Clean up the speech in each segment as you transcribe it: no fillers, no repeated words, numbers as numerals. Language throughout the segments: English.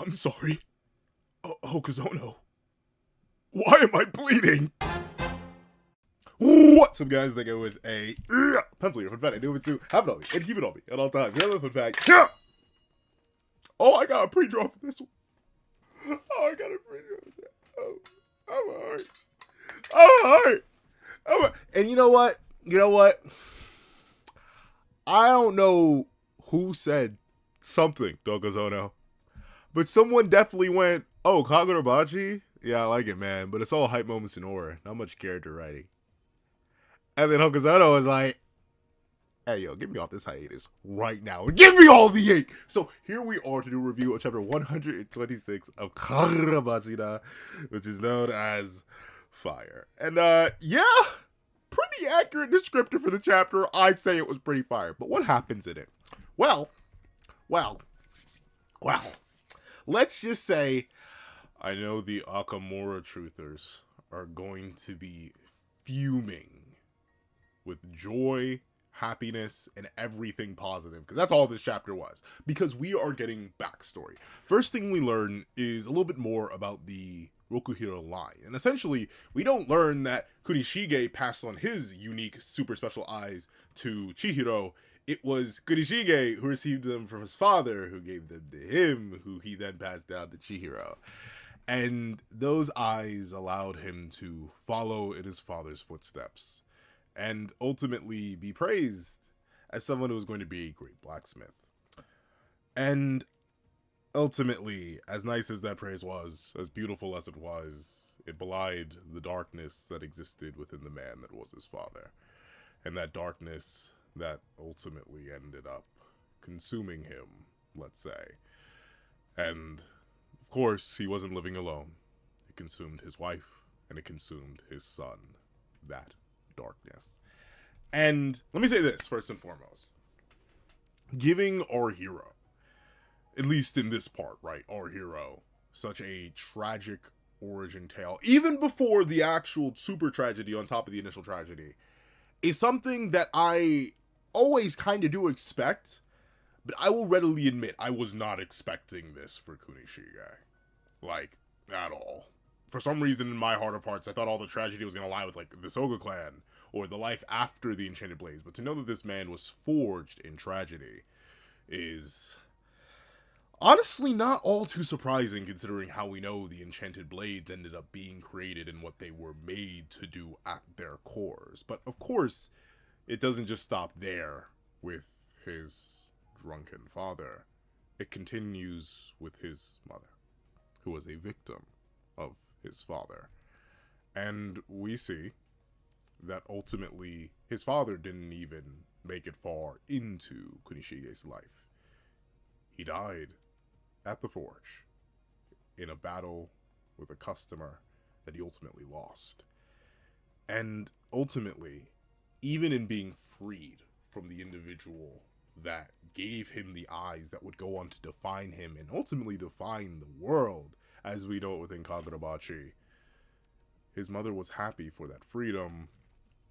I'm sorry. Hokuzono. Why am I bleeding? What's up, guys? They go with a pencil here. Fun fact, I do it too. Have it on me and keep it on me at all times. The other fun fact. Oh, I got a pre-draw for this one. Oh, I got a pre-draw for that. Oh, I'm alright. I'm alright. And you know what? I don't know who said something, Hokuzono, but someone definitely went, "Oh, Kagurabachi? Yeah, I like it, man, but it's all hype moments and aura, not much character writing." And then Hokuzono was like, "Hey, yo, get me off this hiatus right now. Give me all the ink!" So here we are to do a review of chapter 126 of Kagurabachi, which is known as Fire. And, yeah, pretty accurate descriptor for the chapter. I'd say it was pretty fire. But what happens in it? Well, let's just say I know the Akamura truthers are going to be fuming with joy, happiness, and everything positive, because that's all this chapter was, because we are getting backstory. First thing we learn is a little bit more about the Rokuhiro line, and essentially we don't learn that Kunishige passed on his unique super special eyes to Chihiro. It was Kunishige who received them from his father, who gave them to him, who he then passed down to Chihiro. And those eyes allowed him to follow in his father's footsteps and ultimately be praised as someone who was going to be a great blacksmith. And ultimately, as nice as that praise was, as beautiful as it belied the darkness that existed within the man that was his father. And that darkness that ultimately ended up consuming him, let's say. And, of course, he wasn't living alone. It consumed his wife, and it consumed his son. That darkness. And let me say this first and foremost. Giving our hero, at least in this part, right, our hero, such a tragic origin tale, even before the actual super tragedy on top of the initial tragedy, is something that I always kind of do expect, but I will readily admit I was not expecting this for Kunishige. Like, at all. For some reason, in my heart of hearts, I thought all the tragedy was going to lie with, like, the Soga clan, or the life after the Enchanted Blades. But to know that this man was forged in tragedy is honestly not all too surprising, considering how we know the Enchanted Blades ended up being created and what they were made to do at their cores. But, of course, it doesn't just stop there with his drunken father. It continues with his mother, who was a victim of his father. And we see that ultimately his father didn't even make it far into Kunishige's life. He died at the forge in a battle with a customer that he ultimately lost. And ultimately, even in being freed from the individual that gave him the eyes that would go on to define him and ultimately define the world as we know it within Kagurabachi, his mother was happy for that freedom,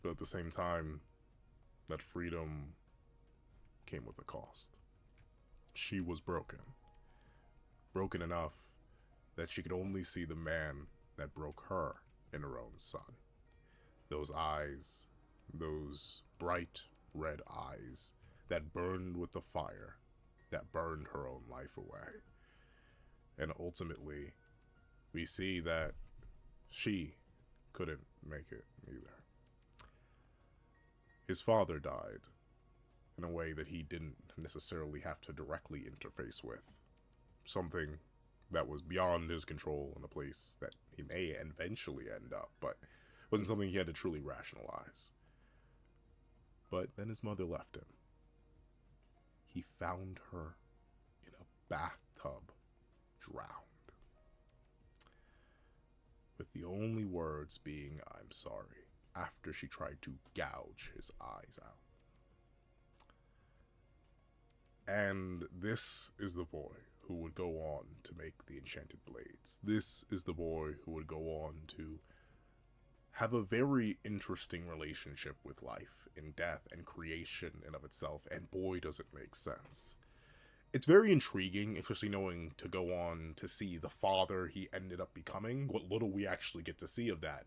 but at the same time, that freedom came with a cost. She was broken. Broken enough that she could only see the man that broke her in her own son. Those eyes, those bright red eyes that burned with the fire that burned her own life away. And ultimately, we see that she couldn't make it either. His father died in a way that he didn't necessarily have to directly interface with. Something that was beyond his control in a place that he may eventually end up, but wasn't something he had to truly rationalize. But then his mother left him. He found her in a bathtub, drowned. With the only words being, "I'm sorry," after she tried to gouge his eyes out. And this is the boy who would go on to make the Enchanted Blades. This is the boy who would go on to have a very interesting relationship with life and death and creation in of itself, and boy does it make sense. it's very intriguing, especially knowing to go on to see the father he ended up becoming, what little we actually get to see of that.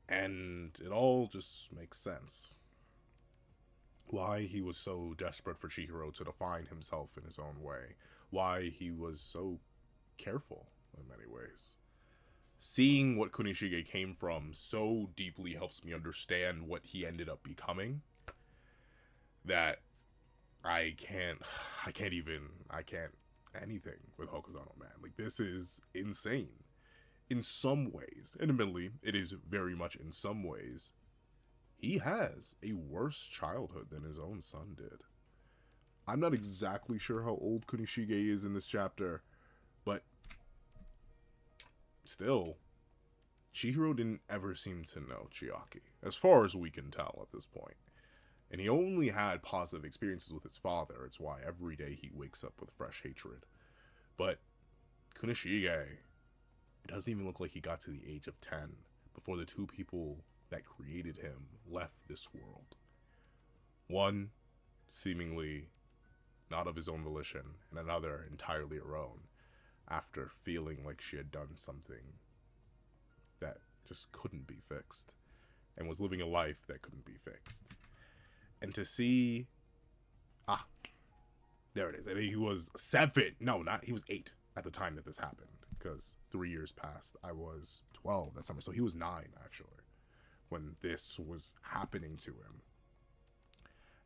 And it all just makes sense. Why he was so desperate for Chihiro to define himself in his own way. Why he was so careful in many ways. Seeing what Kunishige came from so deeply helps me understand what he ended up becoming, that I can't anything with Hokusano, man. Like, this is insane. In some ways, and admittedly, it is very much in some ways, he has a worse childhood than his own son did. I'm not exactly sure how old Kunishige is in this chapter, but still, Chihiro didn't ever seem to know Chiaki, as far as we can tell at this point. And he only had positive experiences with his father. It's why every day he wakes up with fresh hatred. But Kunishige, it doesn't even look like he got to the age of 10 before the two people that created him left this world. One, seemingly not of his own volition, and another entirely her own, after feeling like she had done something that just couldn't be fixed, and was living a life that couldn't be fixed. And to see, there it is. And he was 7. No, not, he was 8 at the time that this happened, because 3 years passed. I was 12 that summer, so he was 9 actually when this was happening to him.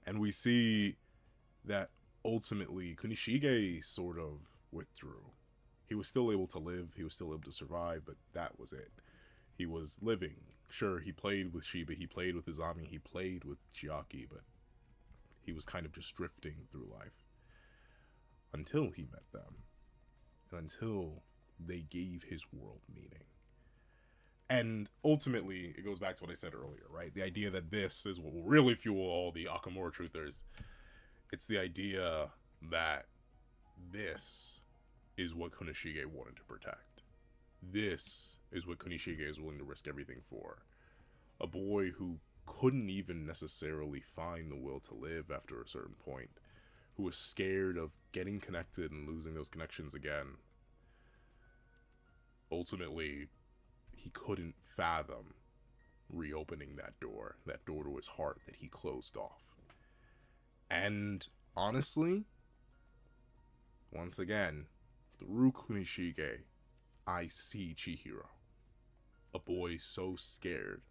And we see that ultimately Kunishige sort of withdrew. He was still able to live, he was still able to survive, but that was it. He was living. Sure, he played with Shiba, he played with Izami, he played with Chiaki, but he was kind of just drifting through life. Until he met them. And until they gave his world meaning. And ultimately, it goes back to what I said earlier, right? The idea that this is what will really fuel all the Akamura truthers. It's the idea that this is what Kunishige wanted to protect. This is what Kunishige is willing to risk everything for. A boy who couldn't even necessarily find the will to live after a certain point, who was scared of getting connected and losing those connections again. Ultimately, he couldn't fathom reopening that door to his heart that he closed off. And honestly, once again, through Kunishige, I see Chihiro, a boy so scared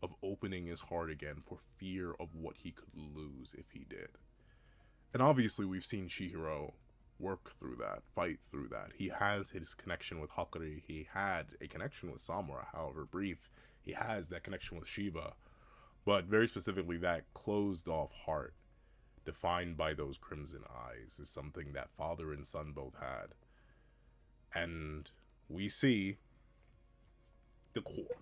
of opening his heart again for fear of what he could lose if he did. And obviously we've seen Chihiro work through that, fight through that. He has his connection with Hakuri. He had a connection with Samura, however brief. He has that connection with Shiba. But very specifically, that closed off heart, defined by those crimson eyes, is something that father and son both had. And we see the core,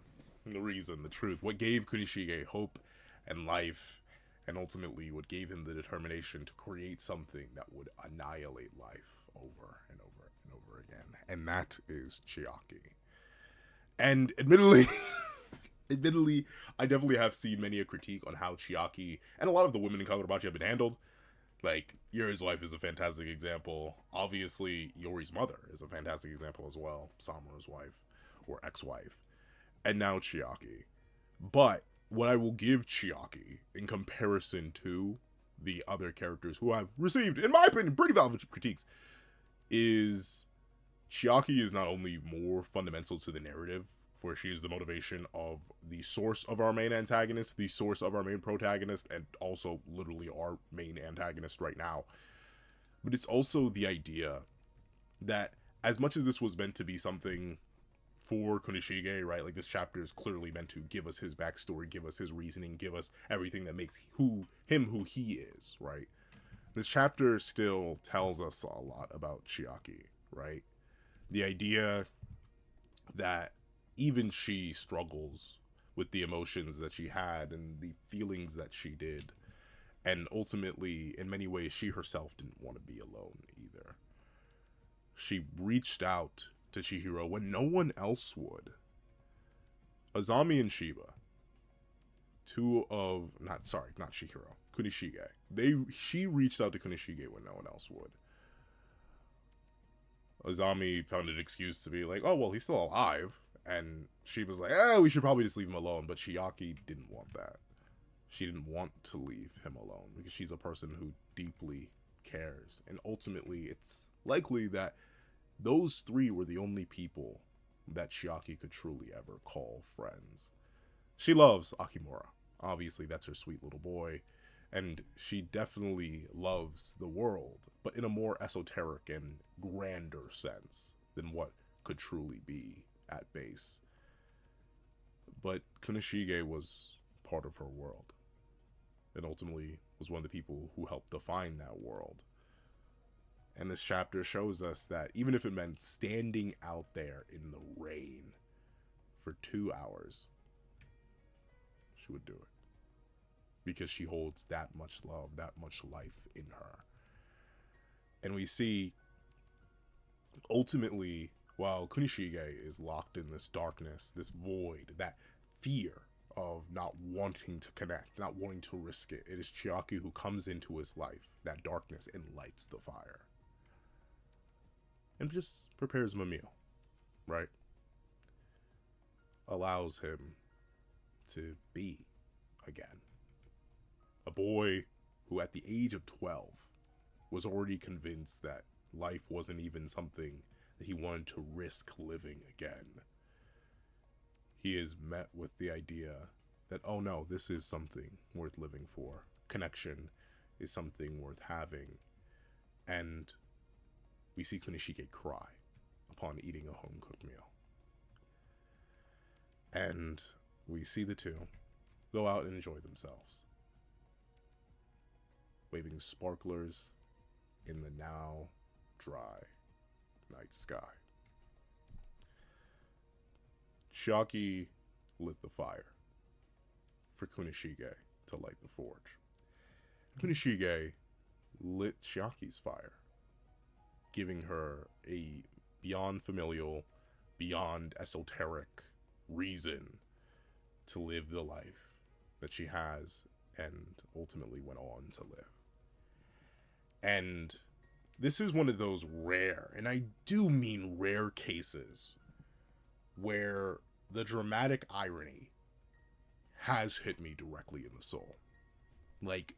the reason, the truth, what gave Kunishige hope and life, and ultimately what gave him the determination to create something that would annihilate life over and over and over again. And that is Chiaki. And admittedly, I definitely have seen many a critique on how Chiaki and a lot of the women in Kagurabachi have been handled. Like, Yuri's wife is a fantastic example. Obviously, Yori's mother is a fantastic example as well. Samura's wife, or ex-wife. And now Chiaki. But what I will give Chiaki, in comparison to the other characters who I've received, in my opinion, pretty valid critiques, is Chiaki is not only more fundamental to the narrative, for she is the motivation of the source of our main antagonist, the source of our main protagonist, and also literally our main antagonist right now. But it's also the idea that as much as this was meant to be something for Kunishige, right? Like, this chapter is clearly meant to give us his backstory, give us his reasoning, give us everything that makes him who he is, right? This chapter still tells us a lot about Chiaki, right? The idea that even she struggles with the emotions that she had and the feelings that she did. And ultimately, in many ways, she herself didn't want to be alone either. She reached out to Chihiro when no one else would. Azami and Shiba, not Chihiro, Kunishige. She reached out to Kunishige when no one else would. Azami found an excuse to be like, oh, well, he's still alive. And she was like, we should probably just leave him alone. But Chiaki didn't want that. She didn't want to leave him alone because she's a person who deeply cares. And ultimately, it's likely that those three were the only people that Chiaki could truly ever call friends. She loves Akimura. Obviously, that's her sweet little boy. And she definitely loves the world, but in a more esoteric and grander sense than what could truly be at base. But Kunishige was part of her world, and ultimately was one of the people who helped define that world. And this chapter shows us that even if it meant standing out there in the rain for 2 hours, she would do it. Because she holds that much love, that much life in her. And we see, ultimately, while Kunishige is locked in this darkness, this void, that fear of not wanting to connect, not wanting to risk it, it is Chiaki who comes into his life, that darkness, and lights the fire. And just prepares him a meal, right? Allows him to be again. A boy who at the age of 12 was already convinced that life wasn't even something that he wanted to risk living again. He is met with the idea that, oh no, this is something worth living for. Connection is something worth having. And we see Kunishige cry upon eating a home-cooked meal. And we see the two go out and enjoy themselves, waving sparklers in the now dry night sky. Chiaki lit the fire for Kunishige to light the forge. Kunishige lit Chiaki's fire, giving her a beyond familial, beyond esoteric reason to live the life that she has and ultimately went on to live. And this is one of those rare, and I do mean rare cases, where the dramatic irony has hit me directly in the soul. Like,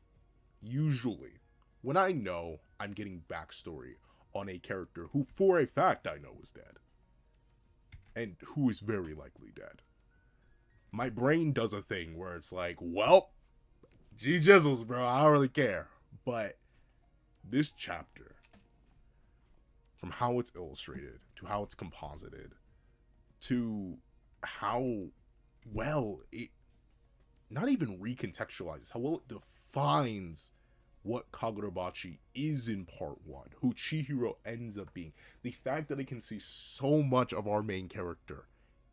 usually, when I know I'm getting backstory on a character who, for a fact, I know is dead, and who is very likely dead, my brain does a thing where it's like, well, G jizzles, bro, I don't really care. But this chapter, from how it's illustrated, to how it's composited, to how well it not even recontextualizes, how well it defines what Kagurabachi is in part 1, who Chihiro ends up being. The fact that I can see so much of our main character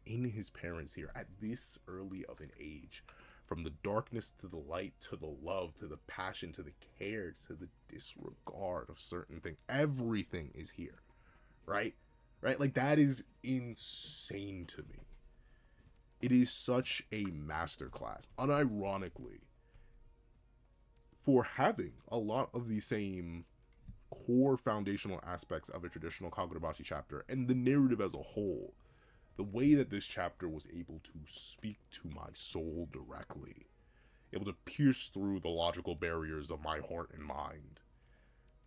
in his parents here at this early of an age, from the darkness to the light, to the love, to the passion, to the care, to the disregard of certain things. Everything is here, right? Right? Like, that is insane to me. It is such a masterclass, unironically, for having a lot of the same core foundational aspects of a traditional Kagurabachi chapter, and the narrative as a whole. The way that this chapter was able to speak to my soul directly, able to pierce through the logical barriers of my heart and mind,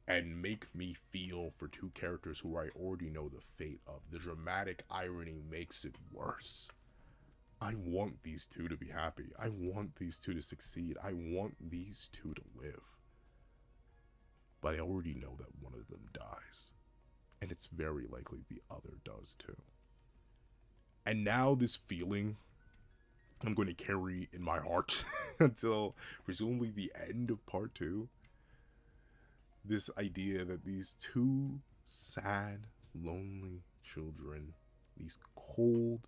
and make me feel for two characters who I already know the fate of. The dramatic irony makes it worse. I want these two to be happy. I want these two to succeed. I want these two to live. But I already know that one of them dies. And it's very likely the other does too. And now this feeling I'm going to carry in my heart until presumably the end of part 2. This idea that these two sad, lonely children, these cold,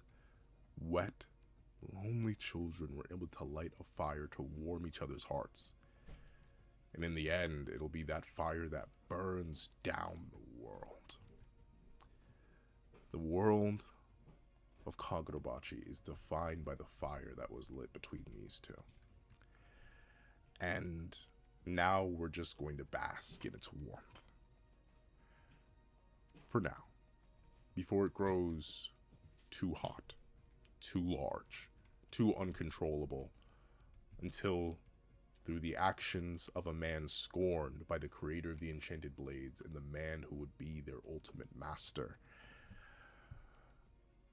wet, lonely children were able to light a fire to warm each other's hearts. And in the end, it'll be that fire that burns down the world. The world of Kagurabachi is defined by the fire that was lit between these two. And Now we're just going to bask in its warmth. For now. Before it grows too hot, too large, too uncontrollable, until through the actions of a man scorned by the creator of the enchanted blades and the man who would be their ultimate master,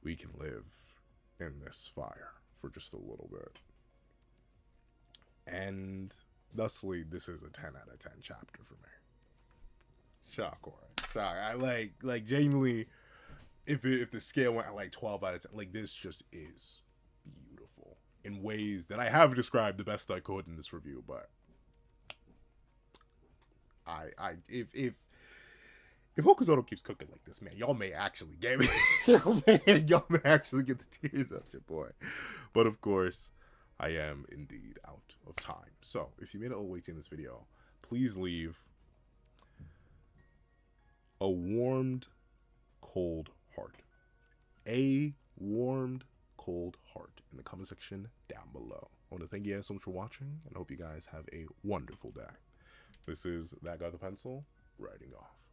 we can live in this fire for just a little bit. And thusly, this is a 10 out of 10 chapter for me. Shock, alright. Shock. I like genuinely, if the scale went at like 12 out of 10, like this just is beautiful in ways that I have described the best I could in this review, but if Hokuzono keeps cooking like this, man, y'all may actually get me. y'all may actually get the tears out your boy. But of course, I am indeed out of time. So if you made it all the way to this video, please leave a warmed, cold heart. A warmed, cold heart in the comment section down below. I want to thank you guys so much for watching, and I hope you guys have a wonderful day. This is That Guy with the Pencil, writing off.